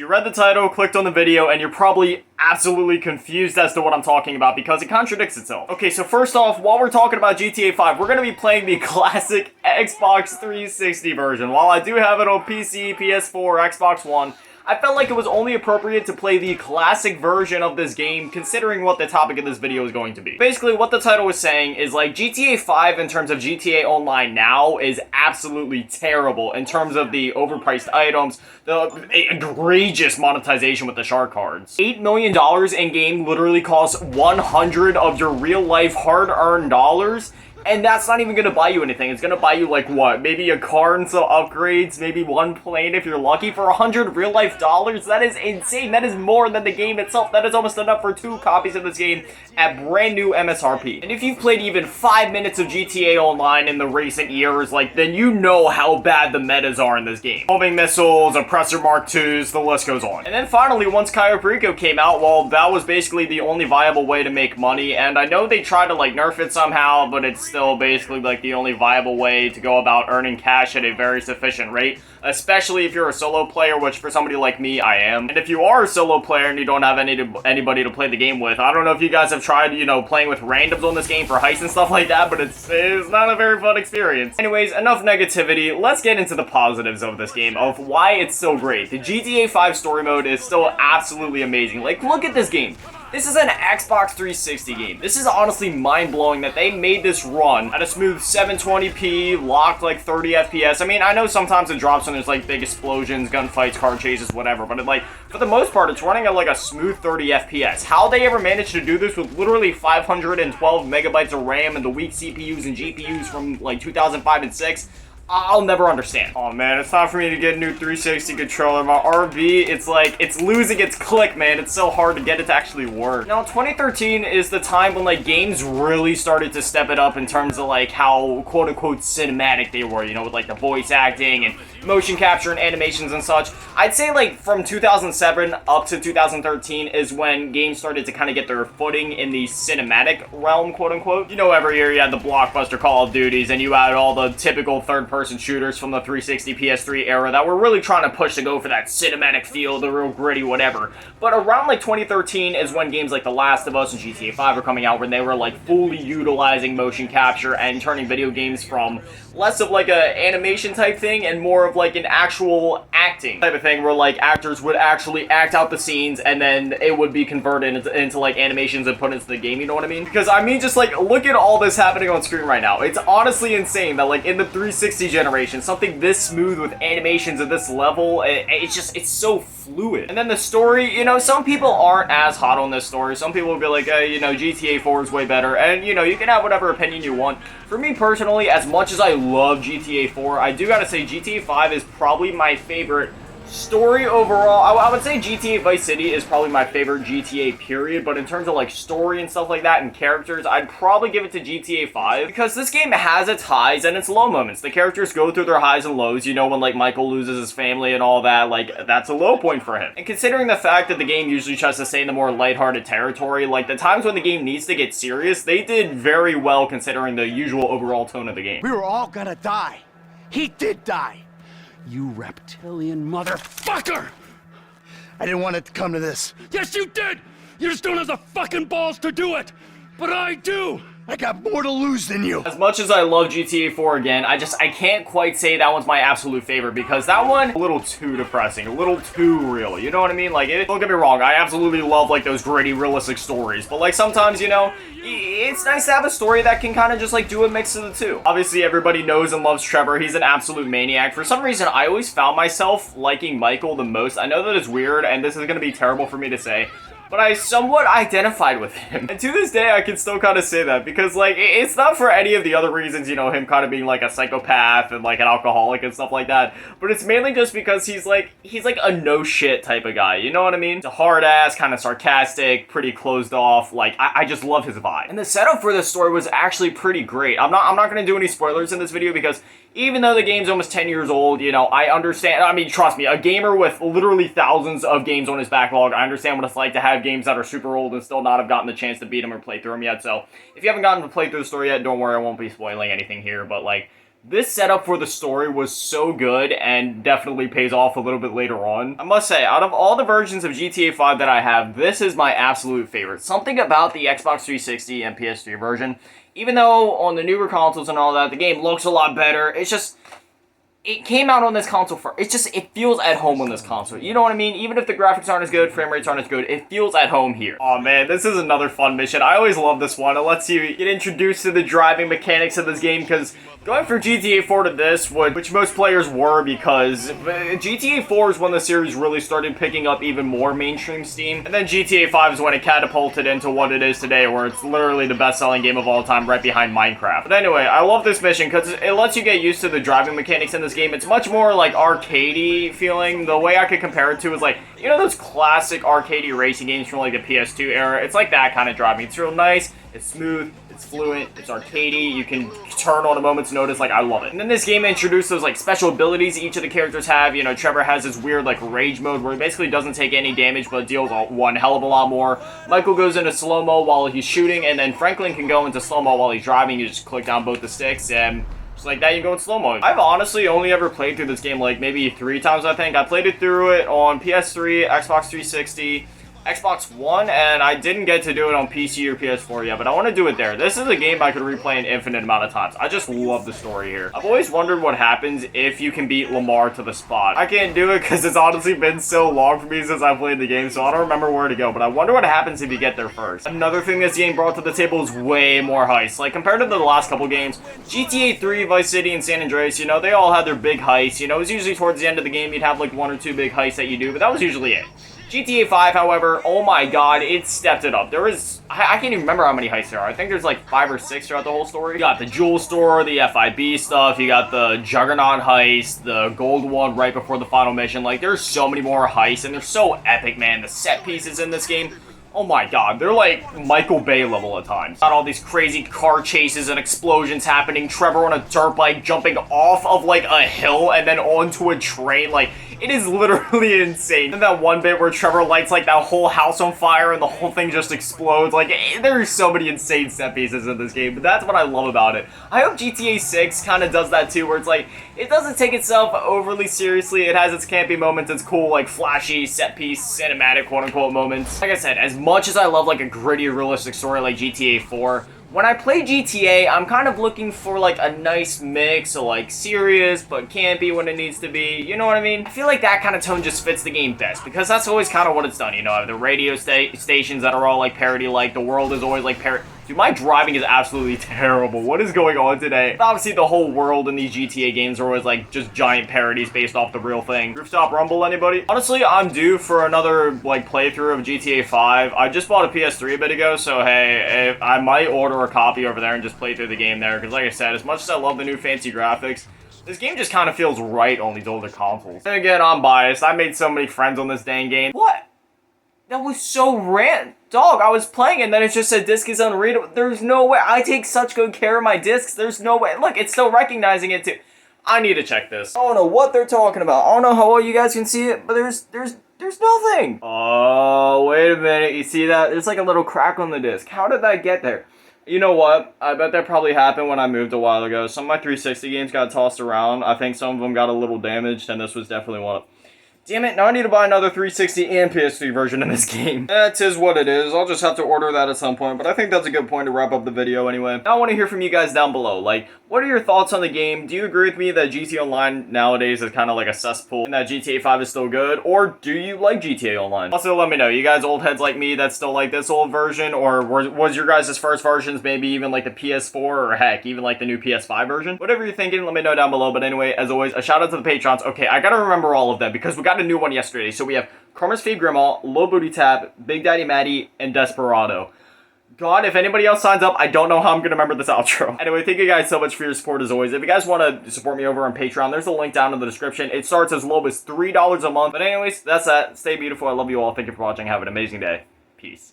You read the title, clicked on the video, and you're probably absolutely confused as to what I'm talking about because it contradicts itself. Okay, so first off, while we're talking about GTA 5, we're going to be playing the classic Xbox 360 version. While I do have it on PC, PS4, Xbox One, I felt like it was only appropriate to play the classic version of this game, considering what the topic of this video is going to be. Basically, what the title was saying is, like, GTA 5 in terms of GTA Online now is absolutely terrible in terms of the overpriced items, the egregious monetization with the shark cards. $8 million in-game literally costs 100 of your real-life hard-earned dollars. And that's not even going to buy you anything. It's going to buy you, like, what? Maybe a car and some upgrades, maybe one plane if you're lucky. For 100 real-life dollars, that is insane. That is more than the game itself. That is almost enough for 2 copies of this game at brand new MSRP. And if you've played even 5 minutes of GTA Online in the recent years, like, then you know how bad the metas are in this game. Homing missiles, oppressor Mark IIs, the list goes on. And then finally, once Cayo Perico came out, well, that was basically the only viable way to make money. And I know they tried to, like, nerf it somehow, but it's still basically like the only viable way to go about earning cash at a very sufficient rate, especially if you're a solo player, which for somebody like me, I am. And if you are a solo player and you don't have anybody to play the game with, I don't know if you guys have tried, you know, playing with randoms on this game for heists and stuff like that, but it's not a very fun experience. Anyways, enough negativity. Let's get into the positives of this game, of why it's so great. The GTA 5 story mode is still absolutely amazing. Like, look at this game. This is an Xbox 360 game. This is honestly mind-blowing that they made this run at a smooth 720p, locked like 30 FPS. I mean, I know sometimes it drops when there's like big explosions, gunfights, car chases, whatever, but for the most part, it's running at like a smooth 30 FPS. How they ever managed to do this with literally 512 megabytes of RAM and the weak CPUs and GPUs from like 2005 and 6, I'll never understand. Oh man, it's time for me to get a new 360 controller. My RB, it's like, it's losing its click, man. It's so hard to get it to actually work. Now, 2013 is the time when like games really started to step it up in terms of like how quote-unquote cinematic they were, you know, with like the voice acting and motion capture and animations and such. I'd say like from 2007 up to 2013 is when games started to kind of get their footing in the cinematic realm, quote-unquote. You know, every year you had the blockbuster Call of Duties and you had all the typical third-person shooters from the 360 PS3 era that were really trying to push to go for that cinematic feel, the real gritty whatever. But around like 2013 is when games like The Last of Us and GTA 5 were coming out, when they were like fully utilizing motion capture and turning video games from less of like a animation type thing and more of like an actual acting type of thing, where like actors would actually act out the scenes and then it would be converted into like animations and put into the game, you know what I mean? Because I mean, just like look at all this happening on screen right now. It's honestly insane that like in the 360 generation, something this smooth with animations at this level, it's so fluid. And then the story, you know, some people aren't as hot on this story. Some people will be like, you know, GTA 4 is way better, and you know, you can have whatever opinion you want. For me personally, as much as I love GTA 4, I do gotta say GTA 5 is probably my favorite story overall. I would say GTA Vice City is probably my favorite GTA period, but in terms of like story and stuff like that and characters, I'd probably give it to GTA 5 because this game has its highs and its low moments. The characters go through their highs and lows, you know, when like Michael loses his family and all that, like that's a low point for him. And considering the fact that the game usually tries to stay in the more lighthearted territory, like the times when the game needs to get serious, they did very well considering the usual overall tone of the game. We were all gonna die. He did die. You reptilian motherfucker! I didn't want it to come to this. Yes, you did! You just don't have the fucking balls to do it! But I do! I got more to lose than you. As much as I love GTA 4 again, I can't quite say that one's my absolute favorite because that one, a little too depressing, a little too real, you know what I mean? Like, don't get me wrong, I absolutely love, like, those gritty, realistic stories, but, like, sometimes, you know, it's nice to have a story that can kind of just, like, do a mix of the two. Obviously, everybody knows and loves Trevor. He's an absolute maniac. For some reason, I always found myself liking Michael the most. I know that it's weird, and this is gonna be terrible for me to say, but I somewhat identified with him. And to this day, I can still kind of say that because, like, it's not for any of the other reasons, you know, him kind of being, like, a psychopath and, like, an alcoholic and stuff like that. But it's mainly just because he's like a no-shit type of guy, you know what I mean? He's a hard-ass, kind of sarcastic, pretty closed off. Like, I just love his vibe. And the setup for this story was actually pretty great. I'm not going to do any spoilers in this video because even though the game's almost 10 years old, you know, I understand. I mean, trust me, a gamer with literally thousands of games on his backlog, I understand what it's like to have games that are super old and still not have gotten the chance to beat them or play through them yet. So if you haven't gotten to play through the story yet, don't worry, I won't be spoiling anything here. But like, This setup for the story was so good and definitely pays off a little bit later on. I must say, out of all the versions of GTA 5 that I have, this is my absolute favorite. Something about the Xbox 360 and PS3 version, even though on the newer consoles and all that, the game looks a lot better, it's just... It came out on this console first. It's just, it feels at home on this console. You know what I mean? Even if the graphics aren't as good, frame rates aren't as good, it feels at home here. Oh man, this is another fun mission. I always love this one. It lets you get introduced to the driving mechanics of this game, because going from GTA 4 to this, which most players were, because GTA 4 is when the series really started picking up even more mainstream steam. And then GTA 5 is when it catapulted into what it is today, where it's literally the best-selling game of all time, right behind Minecraft. But anyway, I love this mission because it lets you get used to the driving mechanics in this game. It's much more like arcadey feeling. The way I could compare it to is like, you know those classic arcadey racing games from like the PS2 era? It's like that kind of driving. It's real nice, it's smooth, it's fluent, it's arcadey, you can turn on a moment's notice, like, I love it. And then this game introduced those, like, special abilities each of the characters have. You know, Trevor has this weird, like, rage mode where he basically doesn't take any damage but deals one hell of a lot more. Michael goes into slow-mo while he's shooting, and then Franklin can go into slow-mo while he's driving. You just click down both the sticks, and just like that, you go in slow-mo. I've honestly only ever played through this game, like, maybe 3 times, I think. I played it through it on PS3, Xbox 360, Xbox One, and I didn't get to do it on PC or PS4 yet, but I want to do it there. This is a game I could replay an infinite amount of times. I just love the story here. I've always wondered what happens if you can beat Lamar to the spot. I can't do it because it's honestly been so long for me since I played the game, so I don't remember where to go, but I wonder what happens if you get there first. Another thing this game brought to the table is way more heists. Like, compared to the last couple games, GTA 3, Vice City, and San Andreas, you know, they all had their big heists. You know, it was usually towards the end of the game, you'd have like 1 or 2 big heists that you do, but that was usually it. GTA 5, however, oh my god, it stepped it up. There is, I can't even remember how many heists there are. I think there's like 5 or 6 throughout the whole story. You got the jewel store, the FIB stuff, you got the Juggernaut heist, the gold one right before the final mission. Like, there's so many more heists, and they're so epic, man. The set pieces in this game, oh my god, they're like Michael Bay level at times. Got all these crazy car chases and explosions happening. Trevor on a dirt bike jumping off of like a hill and then onto a train. Like, it is literally insane. And that one bit where Trevor lights like that whole house on fire and the whole thing just explodes. Like, there's so many insane set pieces in this game, but that's what I love about it. I hope GTA 6 kind of does that too, where it's like, it doesn't take itself overly seriously. It has its campy moments, its cool, like, flashy, set piece, cinematic, quote-unquote moments. Like I said, as much as I love like a gritty, realistic story like GTA 4, when I play GTA, I'm kind of looking for like a nice mix of like serious but campy when it needs to be, you know what I mean? I feel like that kind of tone just fits the game best, because that's always kind of what it's done, you know, the radio stations that are all like parody-like, the world is always like parody. Dude, my driving is absolutely terrible. What is going on today? Obviously, the whole world in these GTA games are always like just giant parodies based off the real thing. Rooftop Rumble, anybody? Honestly, I'm due for another like playthrough of GTA 5. I just bought a PS3 a bit ago, so hey, I might order a copy over there and just play through the game there. Because like I said, as much as I love the new fancy graphics, this game just kind of feels right on these older consoles. And again, I'm biased. I made so many friends on this dang game. What? That was so random. Dog, I was playing and then it just said disc is unreadable. There's no way. I take such good care of my discs. There's no way. Look, it's still recognizing it too. I need to check this. I don't know what they're talking about. I don't know how well you guys can see it, but there's nothing. Oh, wait a minute. You see that? There's like a little crack on the disc. How did that get there? You know what? I bet that probably happened when I moved a while ago. Some of my 360 games got tossed around. I think some of them got a little damaged, and this was definitely one of them. Damn it, now I need to buy another 360 and PS3 version of this game. That is what it is. I'll just have to order that at some point, but I think that's a good point to wrap up the video anyway. Now I want to hear from you guys down below. Like, what are your thoughts on the game? Do you agree with me that GTA Online nowadays is kind of like a cesspool and that GTA 5 is still good? Or do you like GTA Online? Also, let me know. You guys old heads like me that still like this old version, or was your guys' first versions maybe even like the PS4 or heck, even like the new PS5 version? Whatever you're thinking, let me know down below. But anyway, as always, a shout out to the Patrons. Okay, I gotta remember all of them because we got a new one yesterday. So we have Karma's Fave Grimall, Low Booty Tap, Big Daddy Matty, and Desperado. God, if anybody else signs up, I don't know how I'm going to remember this outro. Anyway, thank you guys so much for your support as always. If you guys want to support me over on Patreon, there's a link down in the description. It starts as low as $3 a month. But anyways, that's that. Stay beautiful. I love you all. Thank you for watching. Have an amazing day. Peace.